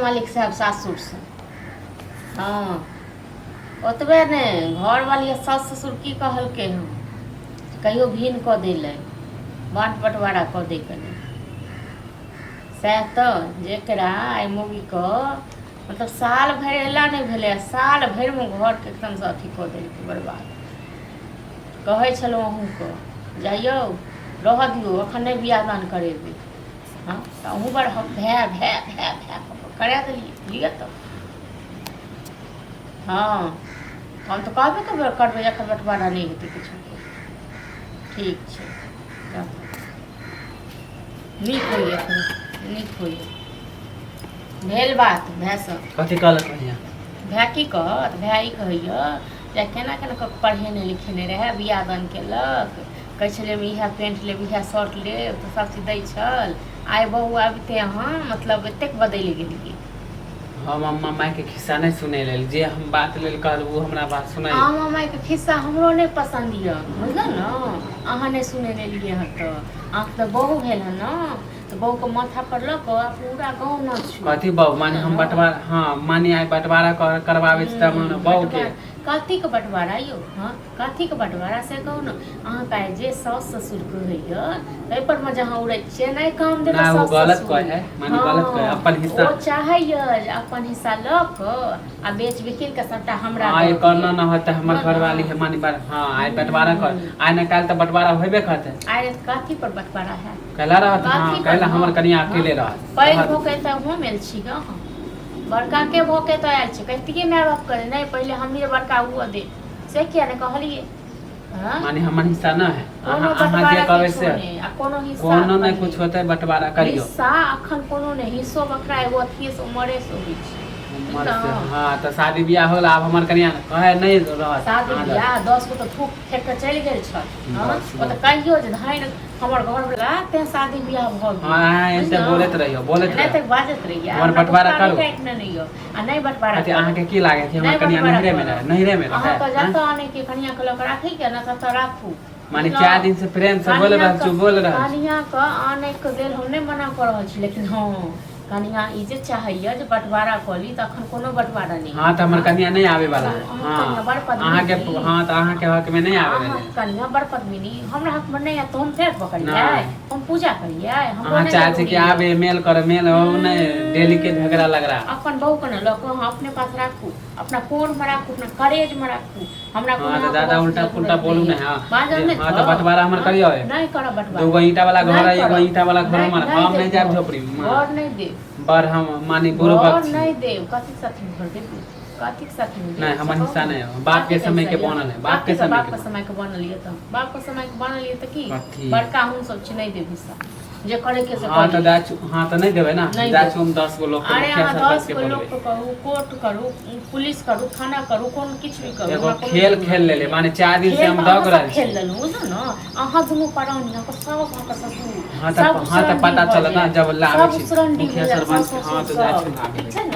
मालिक साहब सासुर से। हाँ ओतबे ने घर वाली सास ससुर की कहलकै हम कहियो भिन कऽ दिले बाँट बँटवारा कऽ दे के सएह तो जेकरा आइ मौगीके मतलब साल भरि अयला नहीं भेलै, साल भरि में घर के एकदम से अथी कऽ देलकै बर्बाद। कहै छलहुँ अहूँके जाइयौ रह दियौ अखन नहीं बियाह दान करेबै। हाँ तो अहूँ बड़ भै भै भै भै करा देलियै लिअ तो। हाँ हम तो कहबे करबै एकर बँटवारा नहीं हेतै किछु। ठीक छै नीक होइए नीक होइए भेल बात भै सब कथी कहलक भैया? भै की कहत भै ई कहैया जे केना केना कऽ पढ़ेने लिखेने रहै बियाह दान केलक कहै छलै इएह पेंट लेब इएह शर्ट लेब तऽ सब चीज दै छल। आइ बहू आबिते अहाँ मतलब एतेक बदलि गेलियै। हम अम्मा माय के खिस्सा नहीं सुने लेल जे हम बात लेल कहल वो हमरा बात सुनाई। अम्मा माय के खिस्सा हमरो नहीं पसंद ये बुझल न अहाँ नहीं सुने लेलियै हँ तो अहाँ तो बहू भेल हँ न तो बहू के माथा पर लऽ कऽ पूरा गाँव नाच कथी बहू माने हम बंटवारा हाँ माने आइ बंटवारा करवावे छी तब बहू के कथी के बंटवारा यौ? हाँ कथी के बंटवारा से कहू न अहाँ का जे सास ससुर कहैया तै पर में जहाँ उड़ै छियै नहीं काम देबै सास ससुर। गलत कहै माने गलत कहै अपन हिस्सा ओ चाहैया जे अपन हिस्सा लऽ कऽ आ बेच बिकिन के सबटा हमरा आइ करना न होता हमर घरवाली है माने हाँ आइ बंटवारा कर आइ न काल त बंटवारा होबे करते। आइ कथी पर बंटवारा है? कहला रहत हाँ कहला हमर कनिया अकेले रहत पैघ भोके त हम आयल छी ग बड़का के भोके तो आयल छी कहतिए माय बाप करे नहीं पहले हमरे बड़का हुआ दे से किया ने कहलिए। हां माने हमर हिस्सा न है अहाँ जे कहबै से कोनो हिस्सा कोनो नहीं कुछ होते बंटवारा करियो हिस्सा अखन कोनो नहीं हिस्सो बकरा एगो अथिए से उमरे से होई छै। हाँ तो शादी बियाह होला अब हमर कनिया कहे नहीं रहत शादी बियाह 10 को तो थूक फेंक के चल गेल छ। हां ओ तो कहियो जे धाइन हमर घर वाला ते शादी बियाह भ गेल। हां ऐसे बोलत रहियो नहीं तक बाजत रहिए हमर बंटवारा करू नहीं हो आ नहीं बंटवारा अथी अहाँ के की लागे छै हमर कनिया नहिरे में रहे अहाँ तो जता आने के कनिया के लोक राखी के न तत राखू माने 4 दिन से प्रेम से बोल रहल छु बोल रहल कनिया के आने के देर हम नहीं मना कर रहल छी लेकिन हां कनिया ई जे चाहैया जे बंटवारा कली तखन कोनो बंटवारा नहीं। हां त हमर कनिया नहीं आवे वाला है। हां अहाँ के हां त अहाँ के हक में नहीं आवे वाला कनिया बड़ पद्मी नहीं हमरा हक में नहीं है तो हम फेर पकड़िए हम पूजा करिए हम हां चाहे छै कि आवे मेल कर मेल हो नहीं डेली के झगड़ा लग रहा अपन बहू के न लोग हम अपने पास राखू अपना कोन में राखू अपना करेज में राखू हमरा हां त दादा उल्टा पुल्टा बोलू नहीं। हां हां त बंटवारा हमर करियो नहीं कर बंटवारा दो ईंटा वाला घर है एगो ईंटा वाला घर में हम नहीं जाब झोपड़ी घर नहीं दे बर हम मानी गुरु भक्त नहीं दे कथि साथी घर दे कथि साथी नहीं हमर हिस्सा नहीं है बाप के समय के बनल है बाप के समय के बनल ये त बाप के समय के बनल ये त की बड़का हम सब छी नहीं दे हिस्सा जे करे के से हां त दाचू हां त नहीं देबे ना दाचू हम 10 गो लोग अरे हां 10 गो लोग को कहू कोर्ट करू पुलिस करू थाना करू कोन किछ भी करू एगो खेल खेल ले माने 4 दिन से हम दग रहल खेल लेलु बुझो न अहाँ दुनु परानी को सब का ससुर हां त पता चलत ना जब लावे छी मुखिया सरपंच हां त दाचू ठीक छै न